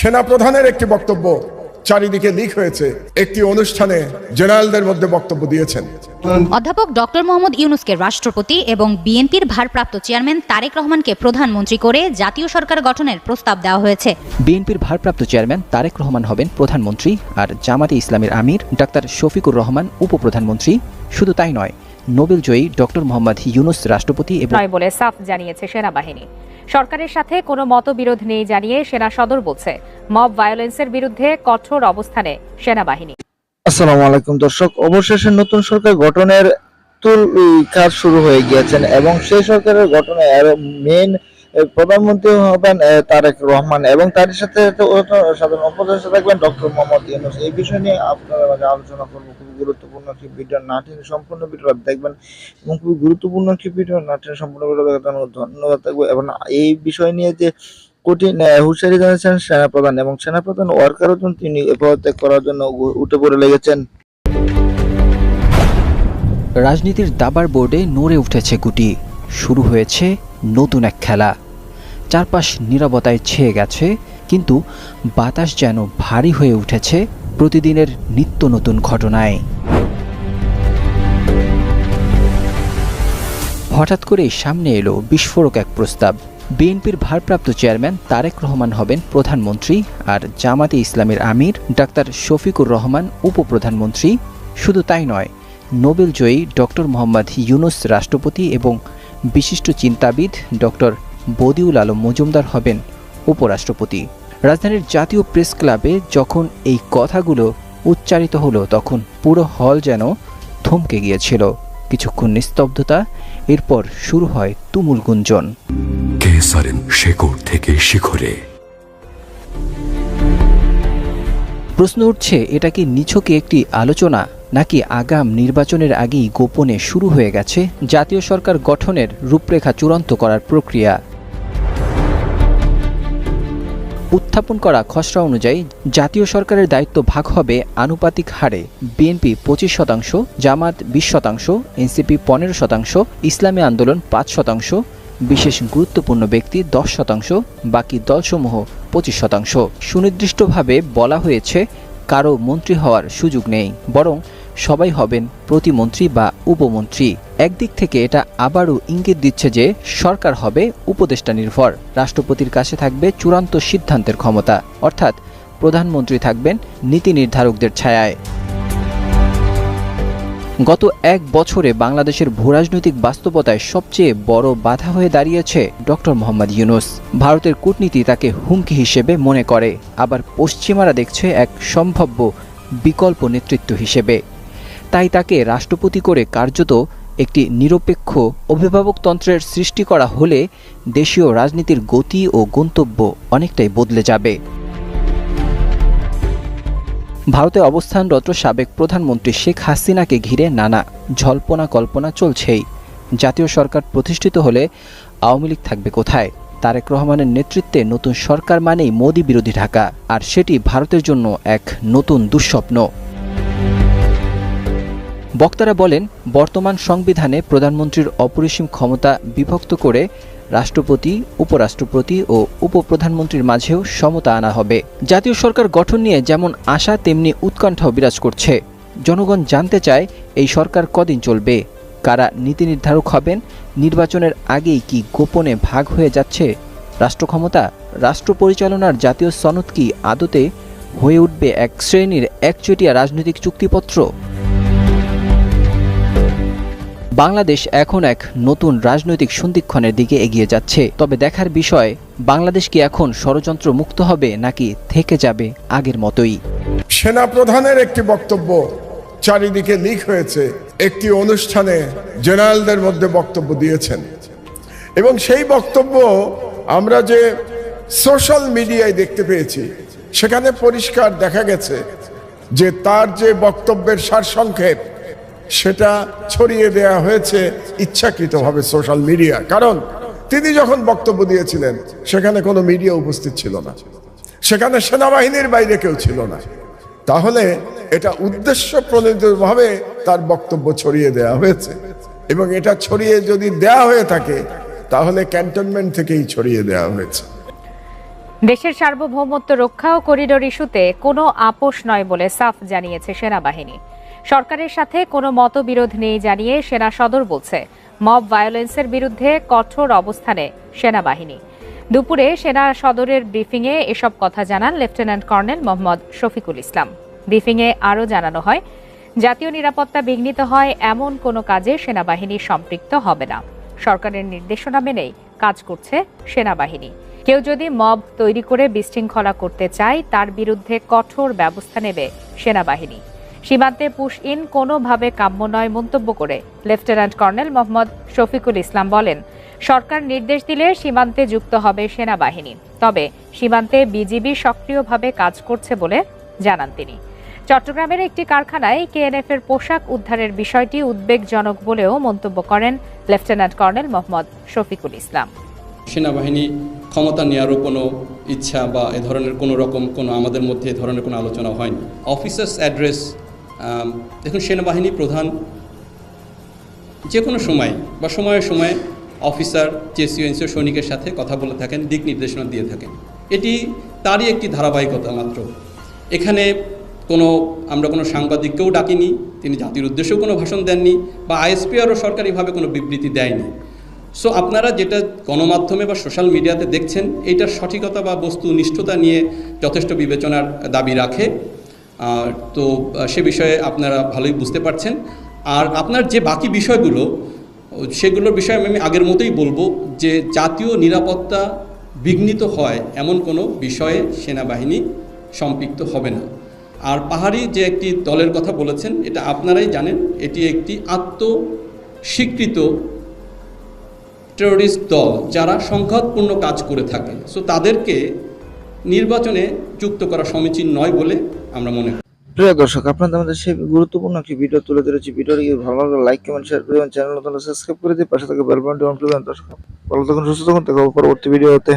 সেনাপ্রধানের একটি বক্তব্য চারিদিকে লিক হয়েছে। একটি অনুষ্ঠানে জেনারেলদের মধ্যে বক্তব্য দিয়েছেন অধ্যাপক ডক্টর মোহাম্মদ ইউনূসকে রাষ্ট্রপতি এবং বিএনপির ভারপ্রাপ্ত চেয়ারম্যান তারেক রহমানকে প্রধানমন্ত্রী করে জাতীয় সরকার গঠনের প্রস্তাব দেওয়া হয়েছে। বিএনপির ভারপ্রাপ্ত চেয়ারম্যান তারেক রহমান হবেন প্রধানমন্ত্রী আর জামাতে ইসলামের আমির ডাক্তার শফিকুর রহমান উপপ্রধানমন্ত্রী। শুধু তাই নয়, নোবেলজয়ী ডক্টর মোহাম্মদ ইউনূস রাষ্ট্রপতি এবং নয় বলে সাফ জানিয়েছে সেনাবাহিনী। সরকারের সাথে কোনো মতবিরোধ নেই জানিয়ে সেনা সদর বলছে, মব ভায়োলেন্সের বিরুদ্ধে কঠোর অবস্থানে সেনাবাহিনী। আসসালামু আলাইকুম দর্শক, অবশেষে নতুন সরকার গঠনের কাজ শুরু হয়ে গিয়েছেন এবং সেই সরকারের গঠনে মেইন প্রধানমন্ত্রী হবেন তারেক রহমান এবং তার সাথে সাধারণ উপদেষ্টা থাকবেন ডক্টর মোহাম্মদ ইউনূস। এই বিষয় নিয়ে আপনাদের মাঝে আলোচনা করবো। খুবই গুরুত্বপূর্ণ একটি ভিডিও, না টেনে সম্পূর্ণ ভিডিওটা দেখবেন এবং খুবই গুরুত্বপূর্ণ একটি ভিডিও, না টেনে সম্পূর্ণ ভিডিও দেখার জন্য ধন্যবাদ থাকবে। এবং এই বিষয় নিয়ে যে কঠিন হুঁশিয়ারি জানিয়েছেন সেনাপ্রধান এবং সেনাপ্রধান ওয়ার্কারের জন্য তিনি পদত্যাগ করার জন্য উঠে পড়ে লেগেছেন। রাজনীতির দাবার বোর্ডে নড়ে উঠেছে গুটি। শুরু হয়েছে নতুন এক খেলা। চারপাশ নীরবতায় ছেয়ে গেছে, কিন্তু বাতাস যেন ভারী হয়ে উঠেছে প্রতিদিনের নিত্য নতুন ঘটনায়। হঠাৎ করেই সামনে এলো বিস্ফোরক এক প্রস্তাব। বিএনপির ভারপ্রাপ্ত চেয়ারম্যান তারেক রহমান হবেন প্রধানমন্ত্রী আর জামাতে ইসলামের আমির ডাক্তার শফিকুর রহমান উপপ্রধানমন্ত্রী। শুধু তাই নয়, নোবেলজয়ী ডক্টর মোহাম্মদ ইউনূস রাষ্ট্রপতি এবং বিশিষ্ট চিন্তাবিদ ডক্টর বদিউল আলম মজুমদার হবেন উপরাষ্ট্রপতি। রাজধানীর জাতীয় প্রেস ক্লাবে যখন এই কথাগুলো উচ্চারিত হলো, তখন পুরো হল যেন থমকে গিয়েছিল। কিছুক্ষণ নিস্তব্ধতা, এরপর শুরু হয় তুমুল গুঞ্জন। শেকড় থেকে শিখরে। প্রশ্ন উঠছে, এটা কি নিছকে একটি আলোচনা, নাকি আগাম নির্বাচনের আগেই গোপনে শুরু হয়ে গেছে জাতীয় সরকার গঠনের রূপরেখা চূড়ান্ত করার প্রক্রিয়া? উত্থাপন করা খসড়া অনুযায়ী জাতীয় সরকারের দায়িত্ব ভাগ হবে আনুপাতিক হারে। বিএনপি 25%, জামাত 20%, এনসিপি 15%, ইসলামী আন্দোলন 5%, বিশেষ গুরুত্বপূর্ণ ব্যক্তি 10%, বাকি দলসমূহ 25%। সুনির্দিষ্টভাবে বলা হয়েছে, কারো মন্ত্রী হওয়ার সুযোগ নেই, বরং সবাই হবেন প্রতিমন্ত্রী বা উপমন্ত্রী। একদিক থেকে এটা আবারও ইঙ্গিত দিচ্ছে যে সরকার হবে উপদেষ্টা নির্ভর। রাষ্ট্রপতির কাছে থাকবে চূড়ান্ত সিদ্ধান্তের ক্ষমতা, অর্থাৎ প্রধানমন্ত্রী থাকবেন নীতি নির্ধারকদের ছায়ায়। গত এক বছরে বাংলাদেশের ভূরাজনৈতিক বাস্তবতায় সবচেয়ে বড় বাধা হয়ে দাঁড়িয়েছে ডক্টর মোহাম্মদ ইউনূস। ভারতের কূটনীতি তাকে হুমকি হিসেবে মনে করে, আবার পশ্চিমারা দেখছে এক সম্ভাব্য বিকল্প নেতৃত্ব হিসেবে। তাই তাকে রাষ্ট্রপতি করে কার্যত একটি নিরপেক্ষ অভিভাবকতন্ত্রের সৃষ্টি করা হলে দেশীয় রাজনীতির গতি ও গন্তব্য অনেকটাই বদলে যাবে। ভারতে অবস্থানরত সাবেক প্রধানমন্ত্রী শেখ হাসিনাকে ঘিরে নানা জল্পনা কল্পনা চলছেই। জাতীয় সরকার প্রতিষ্ঠিত হলে আওয়ামী লীগ থাকবে কোথায়? তারেক রহমানের নেতৃত্বে নতুন সরকার মানেই মোদি বিরোধী ঢাকা, আর সেটি ভারতের জন্য এক নতুন দুঃস্বপ্ন। বক্তারা বলেন, বর্তমান সংবিধানে প্রধানমন্ত্রীর অপরিসীম ক্ষমতা বিভক্ত করে রাষ্ট্রপতি, উপরাষ্ট্রপতি ও উপপ্রধানমন্ত্রীর মাঝেও সমতা আনা হবে। জাতীয় সরকার গঠন নিয়ে যেমন আশা, তেমনি উৎকণ্ঠাও বিরাজ করছে। জনগণ জানতে চায়, এই সরকার কদিন চলবে, কারা নীতি নির্ধারক হবেন, নির্বাচনের আগেই কি গোপনে ভাগ হয়ে যাচ্ছে রাষ্ট্র ক্ষমতা? রাষ্ট্র পরিচালনার জাতীয় সনদ কি আদতে হয়ে উঠবে এক শ্রেণীর একচেটিয়া রাজনৈতিক চুক্তিপত্র? বাংলাদেশ এখন এক নতুন রাজনৈতিক সন্ধিক্ষণের দিকে এগিয়ে যাচ্ছে। তবে দেখার বিষয়, বাংলাদেশ কি এখন ষড়যন্ত্র মুক্ত হবে নাকি থেকে যাবে আগের মতোই? সেনাপ্রধানের একটি বক্তব্য চারিদিকে লিক হয়েছে। একটি অনুষ্ঠানে জেনারেলদের মধ্যে বক্তব্য দিয়েছেন এবং সেই বক্তব্য আমরা যে সোশ্যাল মিডিয়ায় দেখতে পেয়েছি, সেখানে পরিষ্কার দেখা গেছে যে তার যে বক্তব্যের সারসংক্ষেপ সেটা ছড়িয়ে দেয়া হয়েছে ইচ্ছাকৃতভাবে সোশ্যাল মিডিয়া। কারণ তিনি যখন বক্তব্য দিয়েছিলেন সেখানে কোনো মিডিয়া উপস্থিত ছিল না, সেখানে সেনাবাহিনীর বাইরে কেউ ছিল না। তাহলে এটা উদ্দেশ্য প্রণোদিতভাবে তার বক্তব্য ছড়িয়ে দেয়া হয়েছে এবং এটা ছড়িয়ে যদি দেয়া হয়ে থাকে তাহলে ক্যান্টনমেন্ট থেকেই ছড়িয়ে দেওয়া হয়েছে। দেশের সার্বভৌমত্ব রক্ষা ও করিডোর ইস্যুতে কোনো আপোষ নয় বলে সাফ জানিয়েছে সেনাবাহিনী। সরকারের সাথে কোনো মতবিরোধ নেই জানিয়ে সেনা সদর বলছে, মব ভায়োলেন্সের বিরুদ্ধে কঠোর অবস্থানে সেনাবাহিনী। দুপুরে সেনা সদরের ব্রিফিংয়ে এসব কথা জানান লেফটেন্যান্ট কর্নেল মোহাম্মদ শফিকুল ইসলাম। ব্রিফিংয়ে আরও জানানো হয়, জাতীয় নিরাপত্তা বিঘ্নিত হয় এমন কোনো কাজে সেনাবাহিনী সম্পৃক্ত হবে না। সরকারের নির্দেশনা মেনেই কাজ করছে সেনাবাহিনী। কেউ যদি মব তৈরি করে বিশৃঙ্খলা করতে চায় তার বিরুদ্ধে কঠোর ব্যবস্থা নেবে সেনাবাহিনী। সীমান্তে পুশ ইন কোনোভাবে কাম্য নয় মন্তব্য করে লেফটেন্যান্ট কর্নেল মোহাম্মদ শফিকুল ইসলাম বলেন, সরকার নির্দেশ দিলে সীমান্তে যুক্ত হবে সেনাবাহিনী, তবে সীমান্তে বিজিবি সক্রিয়ভাবে কাজ করছে বলে জানান তিনি। চট্টগ্রামের একটি কারখানায় কেএনএফ এর পোশাক উদ্ধারের বিষয়টি উদ্বেগজনক বলেও মন্তব্য করেন লেফটেন্যান্ট কর্নেল মোহাম্মদ শফিকুল ইসলাম। সেনাবাহিনী ক্ষমতা নেওয়ারও কোনো ইচ্ছা বা এ ধরনের কোনো আমাদের মধ্যে এ ধরনের কোনো আলোচনা হয়নি। অফিসার্স অ্যাড্রেস, দেখুন, সেনাবাহিনী প্রধান যে কোনো সময় বা সময়ে সময়ে অফিসার জেসিও এনসিও সৈনিকের সাথে কথা বলে থাকেন, দিক নির্দেশনা দিয়ে থাকেন। এটি তারই একটি ধারাবাহিকতা মাত্র। এখানে আমরা কোনো সাংবাদিককেও ডাকিনি, তিনি জাতির উদ্দেশ্যেও কোনো ভাষণ দেননি, বা আইএসপিআরও সরকারিভাবে কোনো বিবৃতি দেয়নি। সো আপনারা যেটা গণমাধ্যমে বা সোশ্যাল মিডিয়াতে দেখছেন, এইটার সঠিকতা বা বস্তুনিষ্ঠতা নিয়ে যথেষ্ট বিবেচনার দাবি রাখে। তো সে বিষয়ে আপনারা ভালোই বুঝতে পারছেন। আর আপনার যে বাকি বিষয়গুলো, সেগুলোর বিষয়ে আমি আগের মতোই বলবো যে জাতীয় নিরাপত্তা বিঘ্নিত হয় এমন কোনো বিষয়ে সেনাবাহিনী সম্পৃক্ত হবে না। আর পাহাড়ি যে একটি দলের কথা বলেছেন, এটা আপনারাই জানেন, এটি একটি আত্মস্বীকৃত টেরোরিস্ট দল যারা সংঘাতপূর্ণ কাজ করে থাকে। সো তাদেরকে নির্বাচনে যুক্ত করা সমীচীন নয় বলে আমরা মনে করি। প্রিয় দর্শক, আপনাদের মধ্যে সেই গুরুত্বপূর্ণ একটি ভিডিও তুলে ধরেছি। ভিডিওটি ভালো লাগলে লাইক, কমেন্ট, শেয়ার করবেন, চ্যানেল নতুন সাবস্ক্রাইব করে দিয়ে পাশে থাকা বেল বাটনটি অন করে দেবেন। দর্শক ভালো থাকুন, সুস্থ থাকুন, দেখা হবে পরবর্তী ভিডিওতে।